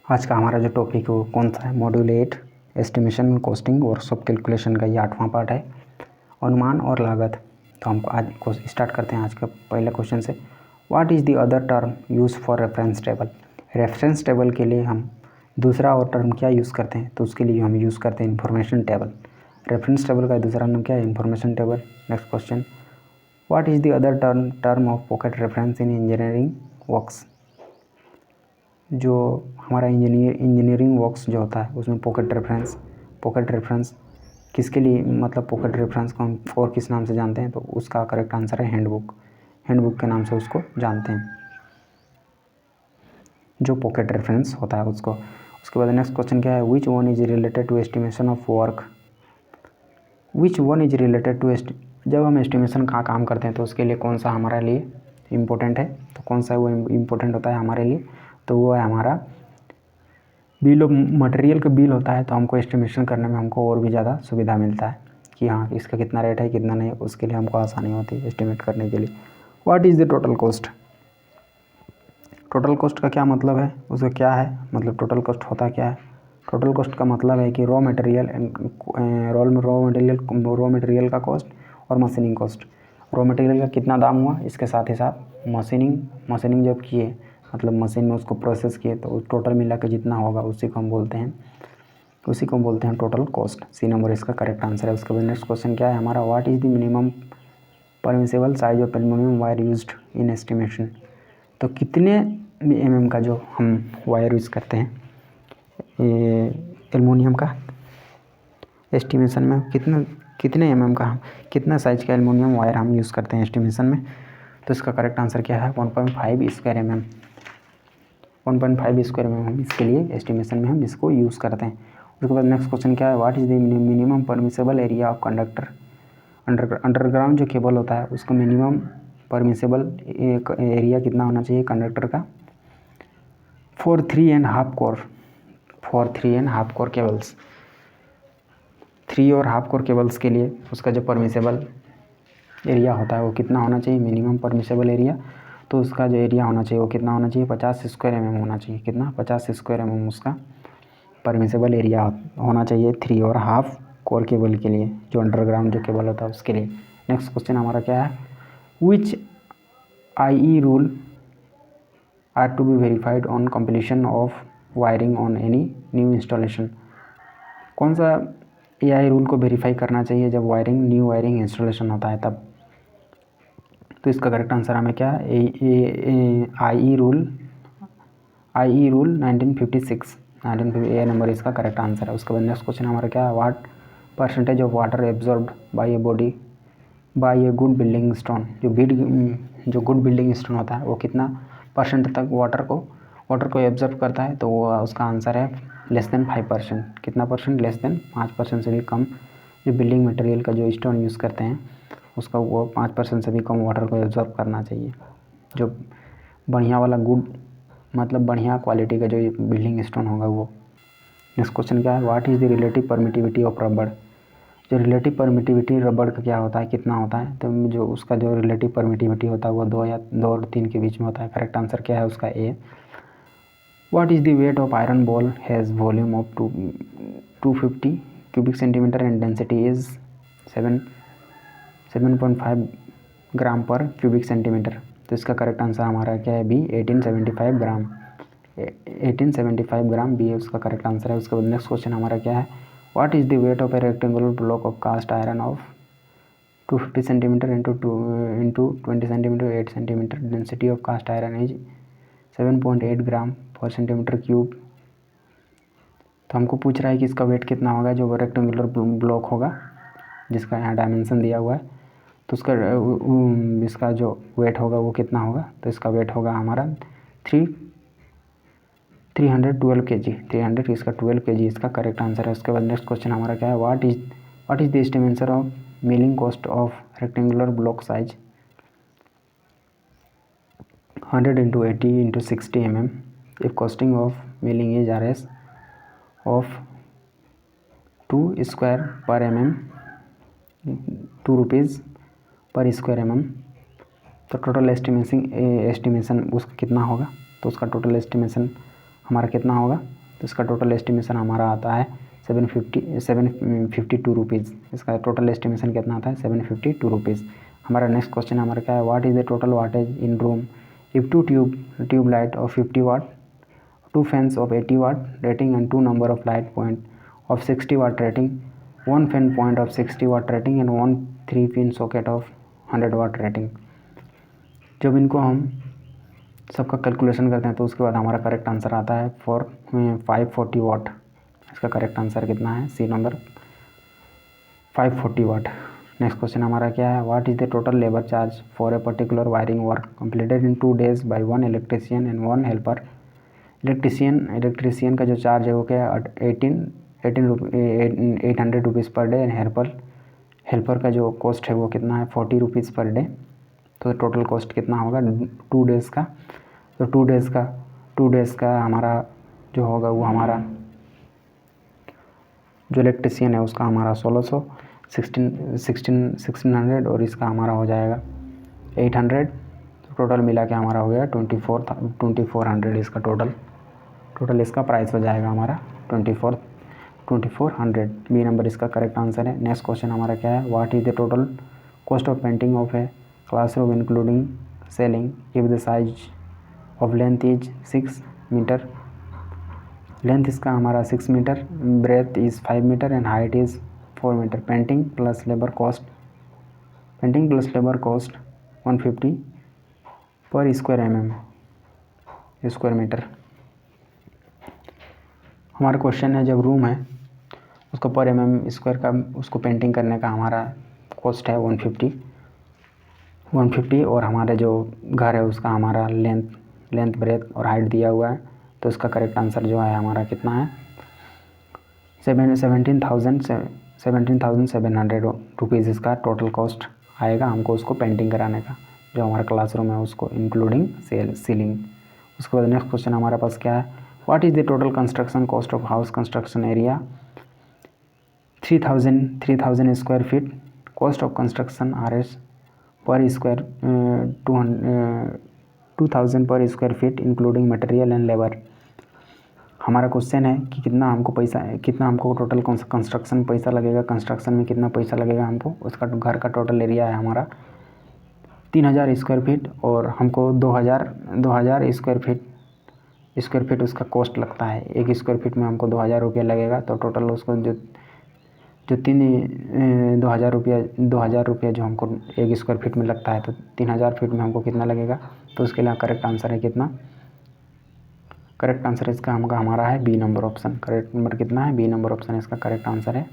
आज का हमारा जो टॉपिक है वो कौन सा है, module 8 estimation costing workshop calculation का ये 8वां पार्ट है, अनुमान और लागत। तो हम आज को स्टार्ट करते हैं आज का पहले क्वेश्चन से। What is the other term use for reference table. Reference table के लिए हम दूसरा और टर्म क्या यूज़ करते हैं, तो उसके लिए हम यूज़ करते हैं इन्फॉर्मेशन टेबल। रेफरेंस टेबल का दूसरा नाम क्या है, information table. Next question, what is the other term of pocket reference in engineering works. जो हमारा इंजीनियरिंग वर्क्स जो होता है उसमें पॉकेट रेफरेंस किसके लिए, मतलब पॉकेट रेफरेंस को हम और किस नाम से जानते हैं, तो उसका करेक्ट आंसर है हैंडबुक के नाम से उसको जानते हैं, जो पॉकेट रेफरेंस होता है उसको। उसके बाद नेक्स्ट क्वेश्चन क्या है, which one is related to estimation of work. Which one is related to जब हम एस्टिमेशन का काम करते हैं तो उसके लिए कौन सा हमारे लिए इम्पोर्टेंट है, तो कौन सा वो इम्पोर्टेंट होता है हमारे लिए, तो वो है हमारा बिल ऑफ मटेरियल का बिल होता है। तो हमको एस्टिमेशन करने में हमको और भी ज़्यादा सुविधा मिलता है कि हाँ इसका कितना रेट है कितना नहीं, उसके लिए हमको आसानी होती है एस्टिमेट करने के लिए। What is the total cost. Total cost का क्या मतलब है, उसका क्या है मतलब टोटल कॉस्ट होता क्या है। टोटल कॉस्ट का मतलब है कि रॉ मटेरियल का कॉस्ट और मशीनिंग कॉस्ट। रॉ मटेरियल का कितना दाम हुआ, इसके साथ ही साथ मशीनिंग जब किए, मतलब मशीन में उसको प्रोसेस किए, तो टोटल मिला के जितना होगा उसी को हम बोलते हैं टोटल कॉस्ट। सी नंबर इसका करेक्ट आंसर है। उसके बाद नेक्स्ट क्वेश्चन क्या है हमारा, what is the minimum permissible size of aluminium wire used in estimation. तो कितने mm का जो हम वायर यूज़ करते हैं एल्युमिनियम का एस्टिमेशन में, कितने mm का, कितना साइज का एल्युमिनियम वायर हम यूज़ करते हैं एस्टिमेशन में, तो इसका करेक्ट आंसर क्या है 1.5 स्क्वायर mm। 1.5 स्क्वायर mm हम इसके लिए एस्टिमेशन में हम इसको यूज़ करते हैं। उसके बाद नेक्स्ट क्वेश्चन क्या है, what is the minimum permissible area of conductor. Underground जो केबल होता है उसका मिनिमम परमिसेबल एरिया कितना होना चाहिए कंडक्टर का, फॉर 3.5 कोर केबल्स। 3 और हाफ कोर केबल्स के लिए उसका जो परमिसेबल एरिया होता है वो कितना होना चाहिए, मिनिमम परमिसेबल एरिया। तो उसका जो एरिया होना चाहिए वो कितना होना चाहिए, 50 स्क्वायर mm होना चाहिए। कितना, 50 स्क्वायर mm उसका परमिसेबल एरिया होना चाहिए 3 और हाफ कोर केबल के लिए, जो अंडरग्राउंड जो केबल होता है उसके लिए। नेक्स्ट क्वेश्चन हमारा क्या है, which IE rule are to be verified on completion of wiring on any new installation. कौन सा AI रूल को वेरीफाई करना चाहिए जब न्यू वायरिंग इंस्टॉलेशन होता है तब, तो इसका करेक्ट आंसर हमें क्या है, IE रूल 1956 ए नंबर इसका करेक्ट आंसर है। उसके बाद नेक्स्ट क्वेश्चन हमारा क्या है, what percentage of water absorbed bye a body by a good building stone. जो गुड बिल्डिंग स्टोन होता है वो कितना परसेंट तक वाटर को एब्जॉर्ब करता है, तो वो उसका आंसर है लेस देन 5%। कितना परसेंट, लेस देन 5% से भी कम। जो बिल्डिंग मटेरियल का जो स्टोन यूज़ करते हैं उसका वो 5% से भी कम वाटर को एब्जॉर्ब करना चाहिए। जो बढ़िया वाला मतलब बढ़िया क्वालिटी का जो बिल्डिंग स्टोन होगा वो। नेक्स्ट क्वेश्चन क्या है, what is the relative permittivity of रबड़। जो रिलेटिव परमिटिविटी रबड़ का क्या होता है, कितना होता है, तो जो उसका जो रिलेटिव परमिटिविटी होता है वो 2 और 3 के बीच में होता है। करेक्ट आंसर क्या है उसका A. What is the weight of iron ball has volume of 250 cubic centimetre and density is 7.5 gram per cubic centimetre. तो इसका करेक्ट आंसर हमारा क्या है, बी 1875 ग्राम। 1875 ग्राम बी है उसका करेक्ट आंसर है। उसके बाद नेक्स्ट क्वेश्चन हमारा क्या है, what is the weight of a rectangular block of cast iron of 250 centimetre into 20 centimetre 8 centimetre, density of cast iron is 7.8 gram per centimetre cube. तो हमको पूछ रहा है कि इसका वेट कितना होगा, जो रेक्टेंगुलर ब्लॉक होगा जिसका यहाँ डायमेंशन दिया हुआ है, तो उसका इसका जो वेट होगा वो कितना होगा, तो इसका वेट होगा हमारा 312 kg। 300 इसका 12 kg इसका करेक्ट आंसर है। उसके बाद नेक्स्ट क्वेश्चन हमारा क्या है, what is the estimation of milling cost of rectangular block size 100 into 80 into 60 mm if costing of milling is RS of 2 square per mm 2 rupees पर square mm। तो total estimation उसका कितना होगा, तो उसका टोटल एस्टिमेशन हमारा कितना होगा, तो इसका टोटल एस्टिमेशन हमारा आता है 752 रुपीज़। इसका टोटल एस्टिमेशन कितना आता है 752 रुपीज़। हमारा नेक्स्ट क्वेश्चन हमारा क्या है, what is the total wattage in room if 2 tube light of 50 watt, 2 fans of 80 watt rating and 2 number of light point of 60 watt rating, 1 fan point of 60 watt rating and 1 3 pin socket of 100 watt rating. जब इनको हम सबका calculation करते हैं तो उसके बाद हमारा करेक्ट आंसर आता है 540 वाट। इसका करेक्ट आंसर कितना है, C number 540 watt. Next question हमारा क्या है, what is the total labour charge for a particular wiring work completed in 2 days by 1 electrician and 1 helper. Electrician का जो चार्ज है वो क्या है 800 rupees per day and helper का जो कॉस्ट है वो कितना है 40 रुपीज़ पर डे। तो टोटल कॉस्ट कितना होगा 2 days का, तो 2 days का हमारा जो होगा वो हमारा जो इलेक्ट्रीशियन है उसका हमारा 1600 और इसका हमारा हो जाएगा 800। तो टोटल मिला के हमारा हो गया 2400। इसका टोटल इसका प्राइस हो जाएगा हमारा 2400। बी नंबर इसका करेक्ट आंसर है। नेक्स्ट क्वेश्चन हमारा क्या है, what is the total cost of painting of a classroom including ceiling if the size of length is 6 metre. Length इसका हमारा 6 metre, breadth is 5 metre and height is 4 metre. Painting plus labour cost 150 per square metre. हमारा question है जब room है उसको पर square का उसको पेंटिंग करने का हमारा कॉस्ट है 150 और हमारे जो घर है उसका हमारा लेंथ ब्रेथ और हाइट दिया हुआ है। तो इसका करेक्ट आंसर जो है हमारा कितना है 17,700 रुपीज़ इसका टोटल कॉस्ट आएगा हमको उसको पेंटिंग कराने का, जो हमारा क्लासरूम है उसको इंक्लूडिंग सीलिंग। उसके बाद नेक्स्ट क्वेश्चन हमारे पास क्या है, what is the total construction cost of house construction area 3000 square feet, cost of construction RS पर स्क्वायर 2000 पर square feet including material and labour. हमारा क्वेश्चन है कि कितना हमको टोटल कंस्ट्रक्शन पैसा लगेगा, कंस्ट्रक्शन में कितना पैसा लगेगा हमको। उसका घर का टोटल एरिया है हमारा 3000 स्क्वायर फीट और हमको 2000 स्क्वायर फीट उसका कॉस्ट लगता है। 1 स्क्वायर फीट में हमको 2000 रुपया लगेगा। तो टोटल उसको जो 2000 रुपया जो हमको 1 स्क्वायर फीट में लगता है, तो 3000 फीट में हमको कितना लगेगा। तो उसके लिए करेक्ट आंसर है कितना, करेक्ट आंसर इसका हमारा है B number option. Correct number कितना है, बी नंबर ऑप्शन इसका करेक्ट आंसर है।